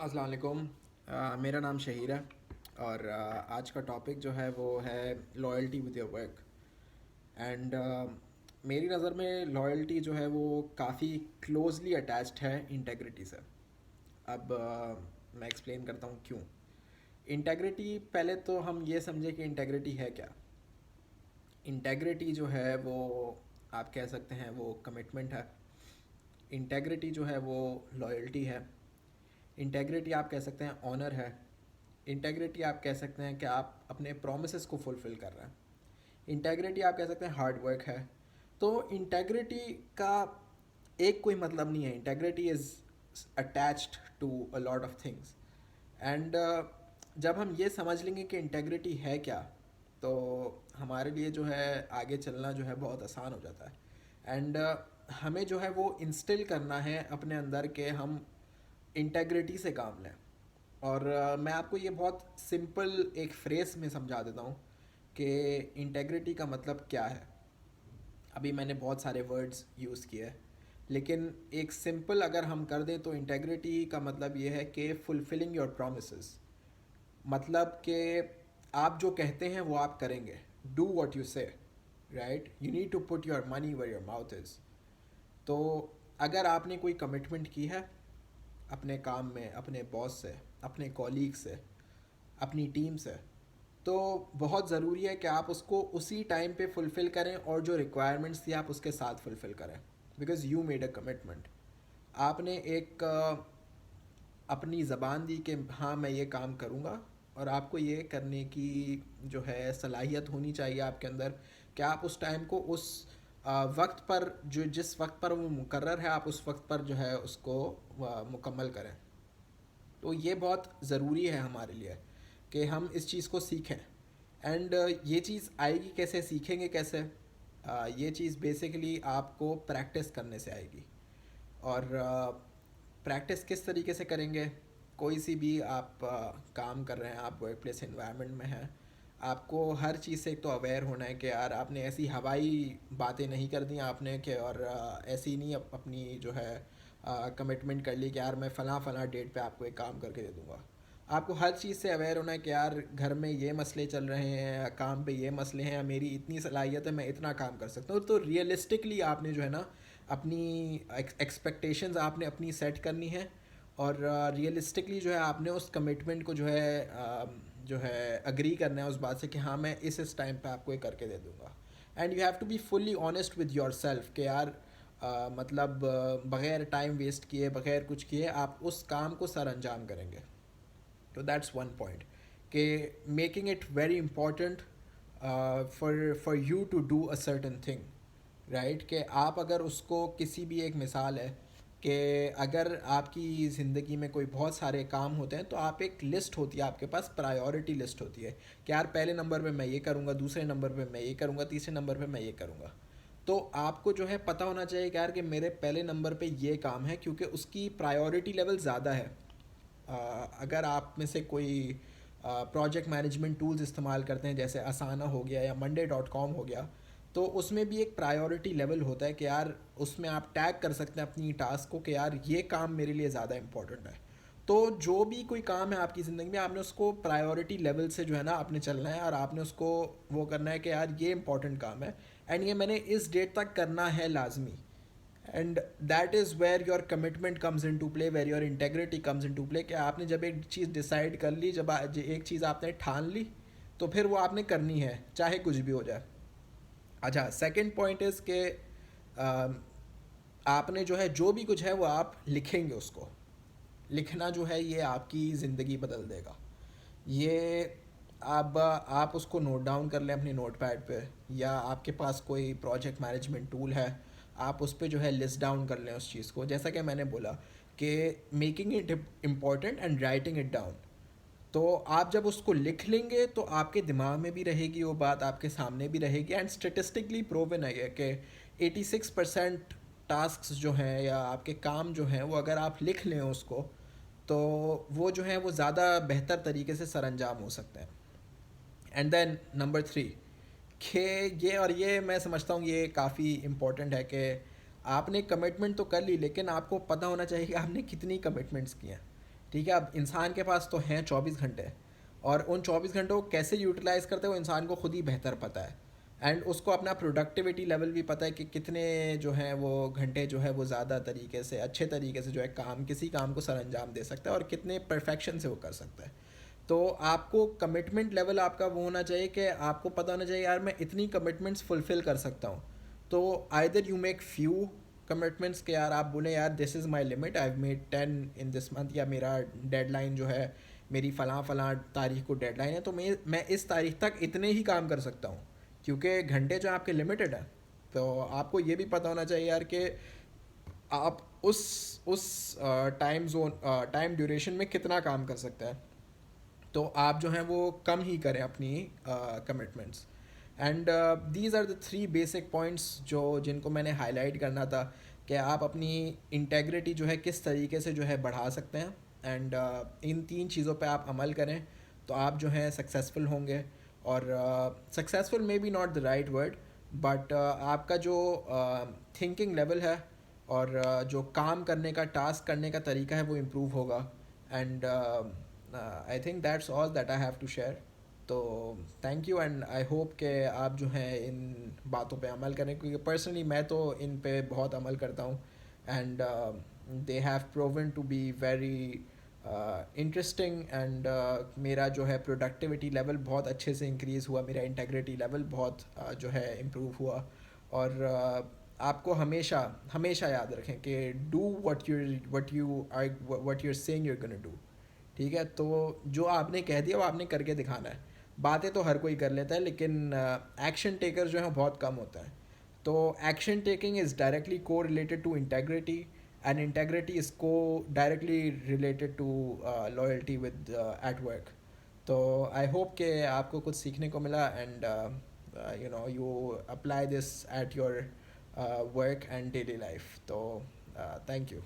अस्सलाम वालेकुम। मेरा नाम शहीर है और आज का टॉपिक जो है वो है loyalty with your work. And मेरी नज़र में लॉयल्टी जो है वो काफ़ी क्लोजली अटैच्ड है इंटेग्रिटी से। अब मैं एक्सप्लेन करता हूँ क्यों। इंटेग्रिटी, पहले तो हम ये समझे कि इंटेग्रिटी है क्या। इंटेग्रिटी जो है वो आप कह सकते हैं वो कमिटमेंट है। इंटेग्रिटी जो है वो लॉयल्टी है। इंटेग्रिटी आप कह सकते हैं ऑनर है। इंटेग्रिटी आप कह सकते हैं कि आप अपने प्रोमिसेस को फुलफ़िल कर रहे हैं। इंटेग्रिटी आप कह सकते हैं हार्ड वर्क है। तो इंटेग्रिटी का एक कोई मतलब नहीं है। Integrity is attached to a lot of things. And जब हम ये समझ लेंगे कि इंटेग्रिटी है क्या, तो हमारे लिए जो है आगे चलना जो है बहुत आसान हो जाता है। एंड हमें जो है वो इंस्टिल करना है अपने अंदर के हम इंटेग्रिटी से काम लें। और मैं आपको ये बहुत सिंपल एक फ्रेस में समझा देता हूँ कि इंटेग्रिटी का मतलब क्या है। अभी मैंने बहुत सारे वर्ड्स यूज़ किए हैं, लेकिन एक सिंपल अगर हम कर दें तो इंटेग्रिटी का मतलब ये है कि फुलफिलिंग योर प्रोमिसेस। मतलब कि आप जो कहते हैं वो आप करेंगे। Do what you say, right. You need to put your money where your mouth is. तो अगर आपने कोई कमिटमेंट की है अपने काम में, अपने बॉस से, अपने कॉलीग से, अपनी टीम से, तो बहुत ज़रूरी है कि आप उसको उसी टाइम पे फुलफ़िल करें और जो रिक्वायरमेंट्स थी आप उसके साथ फुलफ़िल करें। Because you made a commitment. आपने एक अपनी ज़बान दी कि हाँ मैं ये काम करूँगा, और आपको ये करने की जो है सलाहियत होनी चाहिए आपके अंदर कि आप उस टाइम को उस वक्त पर, जो जिस वक्त पर वो मुकर्रर है, आप उस वक्त पर जो है उसको मुकम्मल करें। तो ये बहुत ज़रूरी है हमारे लिए कि हम इस चीज़ को सीखें। एंड ये चीज़ आएगी कैसे, सीखेंगे कैसे? ये चीज़ बेसिकली आपको प्रैक्टिस करने से आएगी। और प्रैक्टिस किस तरीके से करेंगे? कोई सी भी आप काम कर रहे हैं, आप वर्क प्लेस इन्वायरमेंट में हैं, आपको हर चीज़ से एक तो अवेयर होना है कि यार आपने ऐसी हवाई बातें नहीं कर दी आपने कि, और ऐसी नहीं अपनी जो है कमिटमेंट कर ली कि यार मैं फ़लाँ फ़लाँ डेट पे आपको एक काम करके दे दूँगा। आपको हर चीज़ से अवेयर होना है कि यार घर में ये मसले चल रहे हैं, काम पे ये मसले हैं, मेरी इतनी सलाहियत है, मैं इतना काम कर सकता हूँ। तो रियलिस्टिकली आपने जो है ना अपनी एक्सपेक्टेशंस आपने अपनी सेट करनी है। और रियलिस्टिकली जो है आपने उस कमिटमेंट को जो है अग्री करना है उस बात से कि हाँ मैं इस टाइम पे आपको ये करके दे दूँगा। And you have to be fully honest with yourself कि यार मतलब बग़ैर टाइम वेस्ट किए, बग़ैर कुछ किए आप उस काम को सर अंजाम करेंगे। तो दैट्स वन पॉइंट कि making it very important for you to do a certain thing, right. कि आप अगर उसको किसी भी, एक मिसाल है कि अगर आपकी ज़िंदगी में कोई बहुत सारे काम होते हैं तो आप एक लिस्ट होती है आपके पास, प्रायोरिटी लिस्ट होती है कि यार पहले नंबर पे मैं ये करूँगा, दूसरे नंबर पे मैं ये करूँगा, तीसरे नंबर पे मैं ये करूँगा। तो आपको जो है पता होना चाहिए कि यार कि मेरे पहले नंबर पे ये काम है क्योंकि उसकी प्रायोरिटी लेवल ज़्यादा है। अगर आप में से कोई प्रोजेक्ट मैनेजमेंट टूल्स इस्तेमाल करते हैं जैसे असाना हो गया या monday.com हो गया, तो उसमें भी एक प्रायोरिटी लेवल होता है कि यार उसमें आप टैग कर सकते हैं अपनी टास्क को कि यार ये काम मेरे लिए ज़्यादा इंपॉर्टेंट है। तो जो भी कोई काम है आपकी ज़िंदगी में, आपने उसको प्रायोरिटी लेवल से जो है ना आपने चलना है, और आपने उसको वो करना है कि यार ये इंपॉर्टेंट काम है एंड ये मैंने इस डेट तक करना है लाजमी। And that is where your commitment comes into play, where your integrity comes into play. कि आपने जब एक चीज़ डिसाइड कर ली, जब एक चीज़ आपने ठान ली, तो फिर वो आपने करनी है चाहे कुछ भी हो जाए। अच्छा, सेकंड पॉइंट इज़ के आपने जो है जो भी कुछ है वो आप लिखेंगे उसको। लिखना जो है ये आपकी ज़िंदगी बदल देगा। ये अब आप उसको नोट डाउन कर लें अपने नोट पैड पे, या आपके पास कोई प्रोजेक्ट मैनेजमेंट टूल है, आप उस पर जो है लिस्ट डाउन कर लें उस चीज़ को। जैसा कि मैंने बोला कि making it important and writing it down. तो आप जब उसको लिख लेंगे तो आपके दिमाग में भी रहेगी वो बात, आपके सामने भी रहेगी। एंड स्टेटिस्टिकली प्रूवन है ये कि 86% टास्क जो हैं या आपके काम जो हैं वो अगर आप लिख लें उसको, तो वो जो है वो ज़्यादा बेहतर तरीके से सर अंजाम हो सकते हैं। एंड देन नंबर थ्री, कि ये, और ये मैं समझता हूँ ये काफ़ी इम्पोर्टेंट है कि आपने कमिटमेंट तो कर ली, लेकिन आपको पता होना चाहिए कि आपने कितनी कमिटमेंट्स की हैं। ठीक है, अब इंसान के पास तो हैं 24 घंटे, और उन 24 घंटों को कैसे यूटिलाइज़ करते हैं वो इंसान को खुद ही बेहतर पता है। एंड उसको अपना प्रोडक्टिविटी लेवल भी पता है कि कितने जो हैं वो घंटे जो है वो ज़्यादा तरीके से, अच्छे तरीके से जो है किसी काम को सर अंजाम दे सकता है, और कितने परफेक्शन से वो कर सकता है। तो आपको कमिटमेंट लेवल आपका वो होना चाहिए कि आपको पता होना चाहिए यार मैं इतनी कमिटमेंट्स फुलफ़िल कर सकता हूँ। तो either you make few commitments के यार आप बोले यार this is my limit, I have made 10 in this month, या मेरा डेडलाइन जो है मेरी फ़लाँ फ़लाँ तारीख को डेडलाइन है, तो मैं इस तारीख तक इतने ही काम कर सकता हूँ, क्योंकि घंटे जो आपके लिमिटेड हैं। तो आपको ये भी पता होना चाहिए यार कि आप उस टाइम ड्यूरेशन में कितना काम कर सकते हैं। तो आप जो हैं वो कम ही करें अपनी commitments. And these are the 3 basic points जो जिनको मैंने हाईलाइट करना था, कि आप अपनी इंटेग्रिटी जो है किस तरीके से जो है बढ़ा सकते हैं। एंड इन 3 चीज़ों पे आप अमल करें तो आप जो हैं सक्सेसफुल होंगे। और successful may be not the right word, but आपका जो थिंकिंग लेवल है और जो काम करने का, टास्क करने का तरीका है वो इम्प्रूव होगा। And I think that's all that I have to share. तो thank you, and I hope कि आप जो हैं इन बातों पे अमल करें, क्योंकि पर्सनली मैं तो इन पे बहुत अमल करता हूँ। And they have proven to be very interesting. And मेरा जो है प्रोडक्टिविटी लेवल बहुत अच्छे से इंक्रीज़ हुआ, मेरा इंटेग्रिटी लेवल बहुत जो है इम्प्रूव हुआ। और आपको हमेशा हमेशा याद रखें कि do what you're saying you're gonna do. ठीक है, तो जो आपने कह दिया वो आपने करके दिखाना है। बातें तो हर कोई कर लेता है, लेकिन एक्शन टेकर जो है बहुत कम होता है। तो एक्शन टेकिंग इज़ डायरेक्टली को related to integrity, and integrity is को directly related to loyalty with at work. तो आई होप कि आपको कुछ सीखने को मिला, and you apply this at your work and daily life. तो थैंक यू।